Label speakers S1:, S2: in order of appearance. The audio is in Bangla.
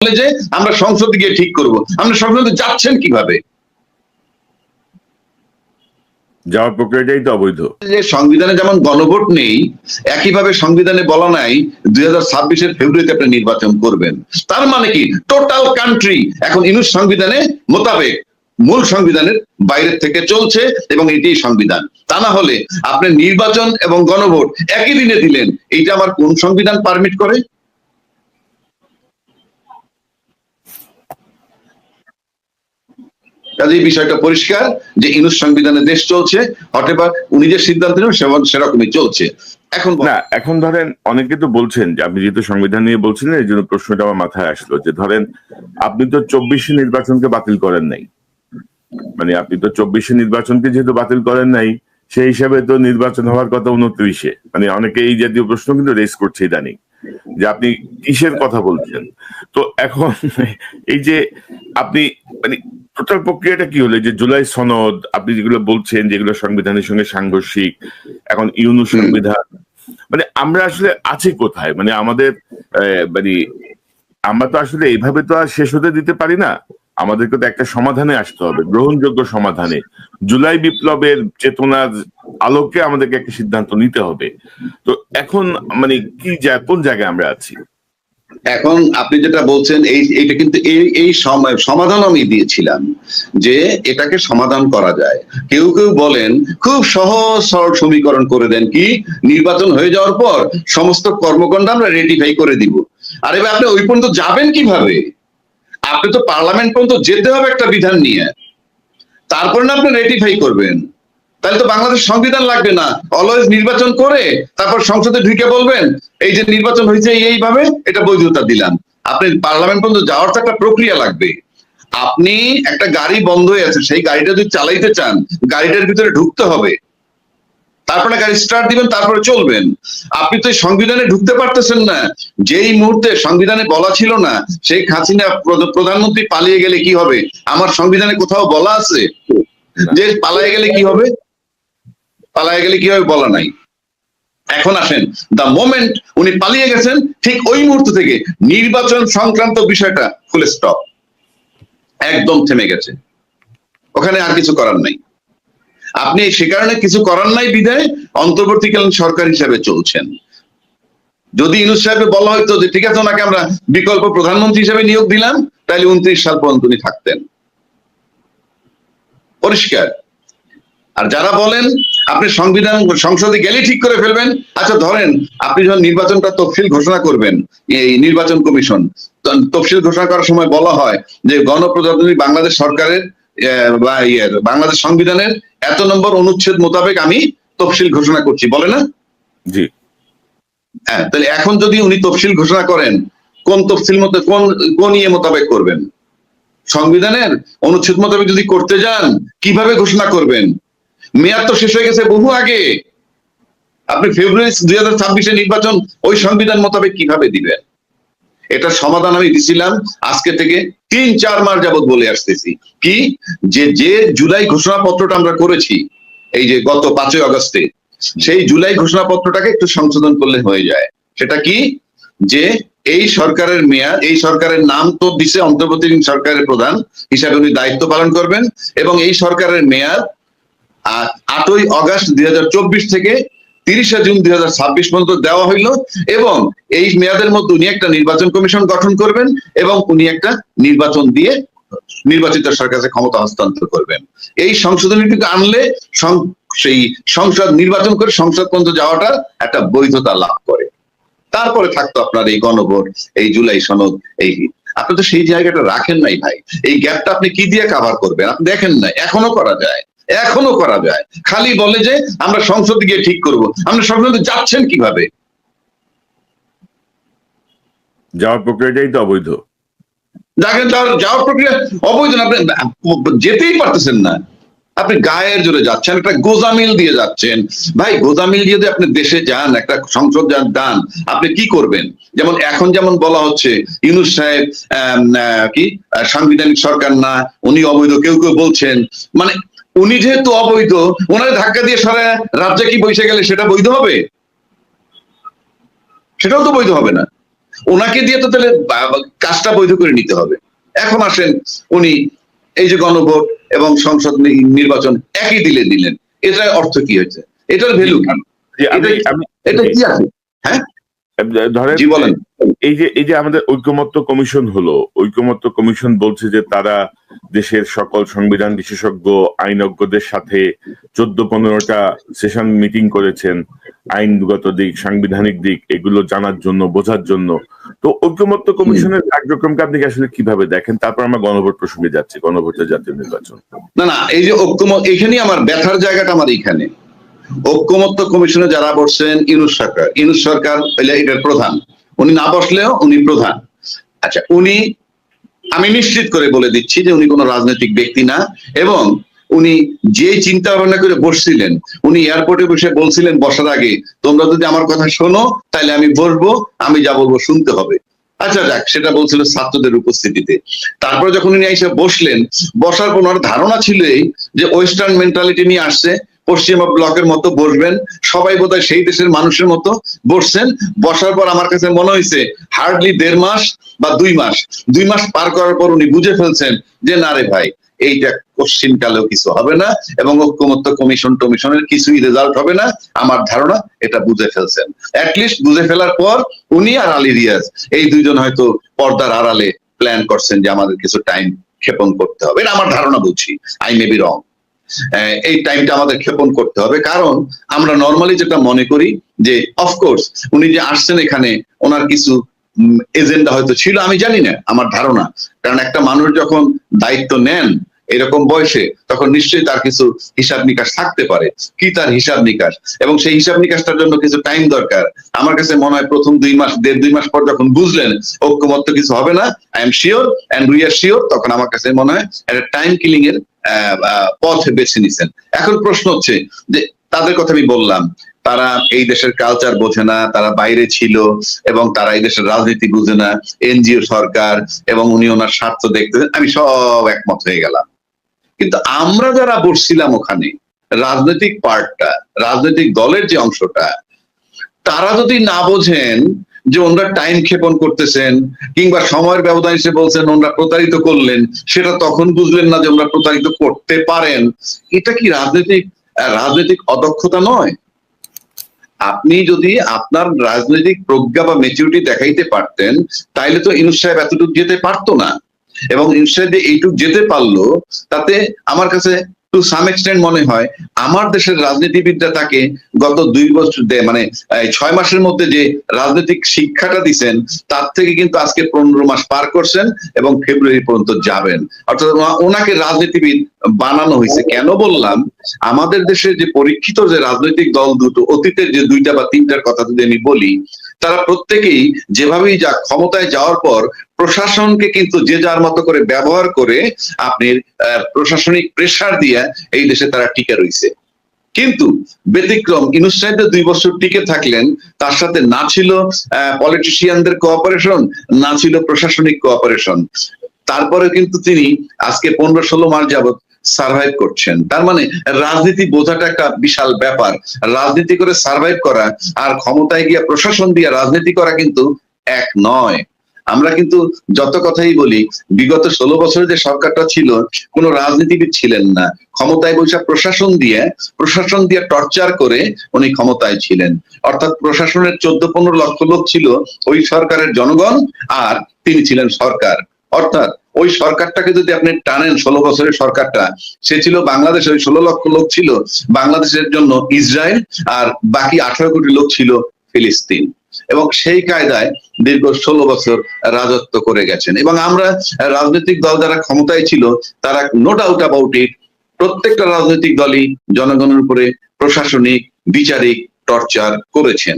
S1: বলে যে আমরা সংসদে গিয়ে ঠিক করব, আমরা সংসদে যাচ্ছেন কিভাবে?
S2: যাওয়ার প্রক্রিয়াটাই তো অবৈধ।
S1: যে সংবিধানে যেমন গণভোট নেই, একইভাবে সংবিধানে বলা নাই 2026-এর ফেব্রুয়ারিতে আপনি নির্বাচন করবেন। তার মানে কি টোটাল কান্ট্রি এখন ইউনুস সংবিধানে মোতাবেক মূল সংবিধানের বাইরের থেকে চলছে এবং এটি সংবিধান। তা না হলে আপনি নির্বাচন এবং গণভোট একই দিনে দিলেন, এইটা আমার কোন সংবিধান পারমিট করে? কাজে এই বিষয়টা পরিষ্কার যে ইউনুস সংবিধানে দেশ চলছে, অথবা উনি যে সিদ্ধান্ত নেন সেরকমই চলছে।
S2: এখন ধরেন অনেকে তো বলছেন যে আপনি যেহেতু সংবিধান নিয়ে বলছিলেন এই জন্য প্রশ্নটা আমার মাথায় আসলো যে ধরেন আপনি তো 24 নির্বাচনকে বাতিল করেন নাই, মানে আপনি তো 24 নির্বাচনকে যেহেতু বাতিল করেন নাই সেই হিসাবে তো নির্বাচন হওয়ার কথা 29-এ, মানে অনেকে এই জাতীয় প্রশ্ন কিন্তু রেজ করছে ইদানিং যে আপনি কিসের কথা বলছেন। তো এখন এই যে আপনি মানে টোটাল প্রক্রিয়াটা কি হলো যে জুলাই সনদ আপনি যেগুলো বলছেন যেগুলো সংবিধানের সঙ্গে সাংঘর্ষিক, এখন ইউনুস সংবিধান, মানে আমরা আসলে আছি কোথায়? মানে আমাদের মানে আমরা তো আসলে এইভাবে তো আর শেষ হতে দিতে পারি না, আমাদেরকে তো একটা সমাধানে আসতে হবে, গ্রহণযোগ্য সমাধানে। জুলাই বিপ্লবের চেতনার আলোকে আমাদেরকে একটা সিদ্ধান্ত নিতে হবে। তো এখন মানে কি কোন জায়গায় আমরা আছি?
S1: এখন আপনি যেটা বলছেন এইটা কিন্তু এই সমাধান আমি দিয়েছিলাম যে এটাকে সমাধান করা যায়। কেউ কেউ বলেন খুব সহজ সরল সমীকরণ করে দেন, কি নির্বাচন হয়ে যাওয়ার পর সমস্ত কর্মকাণ্ড আমরা রেটিফাই করে দিব। আরে ভাই আপনি ওই পর্যন্ত যাবেন কিভাবে? আপনি তো পার্লামেন্ট পর্যন্ত যেতে হবে একটা বিধান নিয়ে, তারপরে না আপনি রেটিফাই করবেন। তাহলে তো বাংলাদেশ সংবিধান লাগবে না, অলওয়েজ নির্বাচন করে তারপর সংসদে ঢুকে বলবেন এই যে নির্বাচন হয়েছে এইভাবে, এটা বৈধতা দিলাম। আপনি পার্লামেন্ট পর্যন্ত যাওয়ার তো একটা প্রক্রিয়া লাগবে। আপনি একটা গাড়ি বন্ধ হয়ে আছে, সেই গাড়িটা যদি চালাইতে চান গাড়িটার ভিতরে ঢুকতে হবে, তারপরে গাড়ি স্টার্ট দিবেন, তারপরে চলবেন। আপনি তো সংবিধানে ঢুকতে পারতেছেন না। যেই মুহূর্তে সংবিধানে বলা ছিল না শেখ হাসিনা প্রধানমন্ত্রী পালিয়ে গেলে কি হবে, আমার সংবিধানে কোথাও বলা আছে যে পালিয়ে গেলে কি হবে? পালিয়ে গেলে কি হবে বলা নাই। এখন আসেন, দা মোমেন্ট উনি পালিয়ে গেছেন ঠিক ওই মুহূর্ত থেকে নির্বাচন সংক্রান্ত বিষয়টা ফুল স্টপ, একদম থেমে গেছে। ওখানে আর কিছু করার নাই। আপনি সে কারণে কিছু করার নাই বিধায় অন্তর্বর্তীকালীন সরকার হিসেবে চলছেন। যদি ইউনূস সাহেবকে বলা হয়তো যে ঠিক আছে ওনাকে আমরা বিকল্প প্রধানমন্ত্রী হিসেবে নিয়োগ দিলাম, তাহলে 29 সাল পর্যন্ত উনি থাকতেন, পরিষ্কার। আর যারা বলেন আপনি সংবিধান সংসদে গেলে ঠিক করে ফেলবেন, আচ্ছা ধরেন আপনি যখন নির্বাচনটা তফসিল ঘোষণা করবেন, এই নির্বাচন কমিশন তফসিল ঘোষণা করার সময় বলা হয় যে গণপ্রজাতন্ত্রী বাংলাদেশ সরকারের বা বাংলাদেশ সংবিধানের এত নম্বর অনুচ্ছেদ মোতাবেক আমি তফসিল ঘোষণা করছি, বলে না?
S2: জি
S1: হ্যাঁ, তাহলে এখন যদি উনি তফসিল ঘোষণা করেন, কোন তফসিল মতো কোন ইয়ে মোতাবেক করবেন? সংবিধানের অনুচ্ছেদ মোতাবেক যদি করতে যান কিভাবে ঘোষণা করবেন? মেয়াদ তো শেষ হয়ে গেছে বহু আগে। আপনি ফেব্রুয়ারি 2026-এ নির্বাচন ওই সংবিধান মোতাবেক কিভাবে দিবেন? এটা সমাধান আমি দিছিলাম আজকে থেকে 3-4 মাস যাবত বলে আসতেছি, কি যে জুলাই ঘোষণাপত্রটা আমরা করেছি এই যে গত 5 আগস্টে, সেই জুলাই ঘোষণাপত্রটাকে একটু সংশোধন করলে হয়ে যায়। সেটা কি যে এই সরকারের মেয়াদ, এই সরকারের নাম তো দিছে অন্তর্বর্তীকালীন সরকারের প্রধান হিসাবে উনি দায়িত্ব পালন করবেন, এবং এই সরকারের মেয়াদ 8ই আগস্ট 2024 থেকে 30শে জুন 2026 পর্যন্ত দেওয়া হইলো, এবং এই মেয়াদের মধ্যে উনি একটা নির্বাচন কমিশন গঠন করবেন এবং উনি একটা নির্বাচন দিয়ে নির্বাচিত সরকারের ক্ষমতা হস্তান্তর করবেন। এই সংশোধনীটিকে আনলে সেই সংসদ নির্বাচন করে সংসদ পর্যন্ত যাওয়াটা একটা বৈধতা লাভ করে। তারপরে থাকতো আপনার এই গণভোট, এই জুলাই সনদ, এই আপনি তো সেই জায়গাটা রাখেন নাই ভাই। এই গ্যাপটা আপনি কি দিয়ে কভার করবেন? আপনি দেখেন না এখনো করা যায়, এখনো করা যায়। খালি বলে যে আমরা সংসদে গিয়ে ঠিক করব, আমরা সংসদে যাচ্ছেন কিভাবে?
S2: যাওয়ার প্রক্রিয়াটাই তো অবৈধ।
S1: দেখেন যাওয়ার প্রক্রিয়া অবৈধ, আপনি যেতেই পারতেছেন না। আপনি গায়ের জোরে যাচ্ছেন, একটা গোজামিল দিয়ে যাচ্ছেন। ভাই গোজামিল দিয়ে আপনি দেশে যান, একটা সংসদ যান, আপনি কি করবেন? যেমন এখন যেমন বলা হচ্ছে ইউনূস সাহেব কি সাংবিধানিক সরকার না, উনি অবৈধ, কেউ কেউ বলছেন। মানে উনি যেহেতু অবৈধ, ওনার ধাক্কা দিয়ে সারা রাজ্যে কি বসে গেলে সেটা বৈধ হবে? সেটাও তো বৈধ হবে না। ওনাকে দিয়ে তো তাহলে কাজটা বৈধ করে নিতে হবে। এখন আসেন উনি এই যে গণভোট এবং সংসদ নির্বাচন একই দিলেন, এটার অর্থ কি হয়েছে? এটার ভ্যালু কি? এটা কি আছে? হ্যাঁ,
S2: ধরেন
S1: জি বলেন।
S2: এই যে আমাদের ঐকমত্য কমিশন হলো, ঐকমত্য কমিশন বলছে যে তারা দেশের সকল সংবিধান বিশেষজ্ঞ আইনজ্ঞদের সাথে 14-15টা সেশন মিটিং করেছেন, আইনগত দিক, সাংবিধানিক দিক এগুলো জানার জন্য, বোঝার জন্য। তো ঐকমত্য কমিশনের কার্যক্রমকে আপনি আসলে কিভাবে দেখেন? তারপর আমরা গণভোট প্রসঙ্গে যাচ্ছি, গণভোটের জাতীয় নির্বাচন।
S1: না, এই যে ঐক্যমত, এখানেই আমার ব্যথার জায়গাটা আমার এইখানে। ঐক্যমত্য কমিশনে যারা বসছেন, ইউনূস সরকার এটার প্রধান, উনি না বসলেও উনি প্রধান। আচ্ছা, উনি, আমি নিশ্চিত করে বলে দিচ্ছি যে উনি কোনো রাজনৈতিক ব্যক্তি না, এবং উনি যে চিন্তা ভাবনা করে বসছিলেন, উনি এয়ারপোর্টে বসে বলছিলেন বসার আগে, তোমরা যদি আমার কথা শোনো তাহলে আমি বসবো, আমি যা বলবো শুনতে হবে। আচ্ছা যাক, সেটা বলছিল ছাত্রদের উপস্থিতিতে। তারপরে যখন উনি এসে বসলেন, বসার পর ওনার ধারণা ছিল যে ওয়েস্টার্ন মেন্টালিটি নিয়ে আসছে, পশ্চিমা ব্লকের মতো বসবেন, সবাই বোধহয় সেই দেশের মানুষের মতো বসছেন। বসার পর আমার কাছে মনে হয়েছে হার্ডলি 1.5 মাস বা 2 মাস পার করার পর উনি বুঝে ফেলছেন যে না রে ভাই, এইটা কোশ্চিন কালেও কিছু হবে না, এবং ঐক্যমত্য টমিশনের কিছুই রেজাল্ট হবে না। আমার ধারণা এটা বুঝে ফেলছেন। অ্যাটলিস্ট বুঝে ফেলার পর উনি আর আলী রিয়াজ এই দুইজন হয়তো পর্দার আড়ালে প্ল্যান করছেন যে আমাদের কিছু টাইম ক্ষেপণ করতে হবে। এটা আমার ধারণা, বুঝছি, আই মে বি রং। এই টাইমটা আমাদের ক্ষেপণ করতে হবে, কারণ আমরা নর্মালি যেটা মনে করি যে অফকোর্স উনি যে আসছেন এখানে, ওনার কিছু এজেন্ডা হয়তো ছিল, আমি জানি না, আমার ধারণা। কারণ একটা মানুষ যখন দায়িত্ব নেন এরকম বয়সে, তখন নিশ্চয়ই তার কিছু হিসাব নিকাশ থাকতে পারে। কি তার হিসাব নিকাশ, এবং সেই হিসাব নিকাশটার জন্য কিছু টাইম দরকার। আমার কাছে মনে হয় প্রথম 2 মাস, 1.5-2 মাস পর যখন বুঝলেন ঐক্যমত্য কিছু হবে না, I am sure and we are sure, তখন আমার কাছে মনে হয় একটা টাইম কিলিং এর পথ বেছে নিছেন। এখন প্রশ্ন হচ্ছে যে তাদের কথা আমি বললাম, তারা এই দেশের কালচার বোঝে না, তারা বাইরে ছিল, এবং তারা এই দেশের রাজনীতি বুঝে না, এনজিও সরকার, এবং উনি ওনার স্বার্থ দেখতেছেন, আমি সব একমত হয়ে গেলাম। কিন্তু আমরা যারা বসছিলাম ওখানে, রাজনৈতিক পার্টটা, রাজনৈতিক দলের যে অংশটা, তারা যদি না বোঝেন যে ওনারা টাইম ক্ষেপণ করতেছেন, কিংবা সময়ের ব্যবধান হিসেবে বলছেন ওনারা প্রতারিত করলেন, সেটা তখন বুঝলেন না যে ওনারা প্রতারিত করতে পারেন, এটা কি রাজনৈতিক অদক্ষতা নয়? আপনি যদি আপনার রাজনৈতিক প্রজ্ঞা বা ম্যাচুরিটি দেখাইতে পারতেন, তাইলে তো ইউনূস সাহেব এতটুকু যেতে পারতো না। এবং ইউনূস সাহেব এইটুক যেতে পারলো, তাতে আমার কাছে টু সাম এক্সটেন্ট মনে হয় আমার দেশের রাজনীতিবিদরা তাকে গত 2 বছর, মানে 6 মাসের মধ্যে যে রাজনৈতিক শিক্ষাটা দিচ্ছেন, তার থেকে কিন্তু আজকে 15 মাস পার করছেন এবং ফেব্রুয়ারি পর্যন্ত যাবেন। অর্থাৎ ওনাকে রাজনীতিবিদ বানানো হয়েছে। কেন বললাম? আমাদের দেশের যে পরীক্ষিত যে রাজনৈতিক দল দুটো, অতীতের যে 2টা বা 3টার কথা যদি আমি বলি, তারা প্রত্যেকেই যেভাবেই যা ক্ষমতায় যাওয়ার পর প্রশাসনকে কিন্তু যে যার মতো করে ব্যবহার করে আপনি প্রশাসনিক প্রেসার দিয়ে এই দেশে তারা টিকে রয়েছে। কিন্তু ব্যতিক্রম ইউনূস সাহেব 2 বছর টিকে থাকলেন, তার সাথে না ছিল পলিটিশিয়ানদের কোঅপারেশন, না ছিল প্রশাসনিক কোঅপারেশন। তারপরে কিন্তু তিনি আজকে 15-16 মাস যাবত সার্ভাইভ করছেন। তার মানে রাজনীতি বোঝাটা একটা বিশাল ব্যাপার। রাজনীতি করে সার্ভাইভ করা আর ক্ষমতায় গিয়ে প্রশাসন দিয়ে রাজনীতি করা কিন্তু এক নয়। আমরা কিন্তু যত কথাই বলি, বিগত 16 বছরে যে সরকারটা ছিল, কোন রাজনীতিবিদ ছিলেন না, ক্ষমতায় বসে প্রশাসন দিয়ে টর্চার করে উনি ক্ষমতায় ছিলেন। অর্থাৎ প্রশাসনের 14-15 লক্ষ লোক ছিল ওই সরকারের জনগণ, আর তিনি ছিলেন সরকার। অর্থাৎ ওই সরকারটাকে যদি আপনি টানেন, 16 বছরের সরকারটা, সে ছিল বাংলাদেশে, ওই 16 লক্ষ লোক ছিল বাংলাদেশের জন্য ইসরায়েল, আর বাকি 18 কোটি লোক ছিল ফিলিস্তিন। এবং সেই কায়দায় দীর্ঘ 16 বছর রাজত্ব করে গেছেন। এবং আমরা রাজনৈতিক দল যারা ক্ষমতায় ছিল, তারা নো ডাউট অ্যাবাউট ইট, প্রত্যেকটা রাজনৈতিক দলই জনগণের উপরে প্রশাসনিক, বিচারিক টর্চার করেছেন।